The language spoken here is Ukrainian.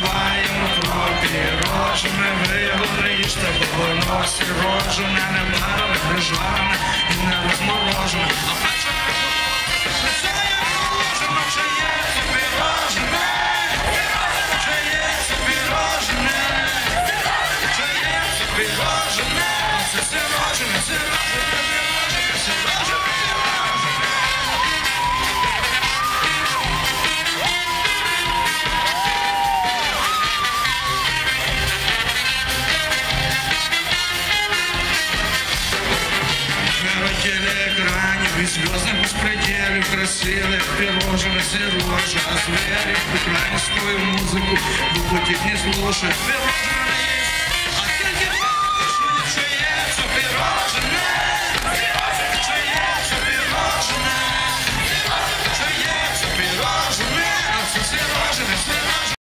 співаємо про пірожне, ви його не їжте, бо воно сірожене, не варене, не жварене і не розморожене. А перше це є положено, вже є це пірожне, вже є це пірожне, вже є це пірожне, це сірожене, сірожене, сірожене, сірожене. Телеэкране без звездных беспределов, красивых пирожных, сирожек, зверей, украинскую музыку, вы будете не слушать.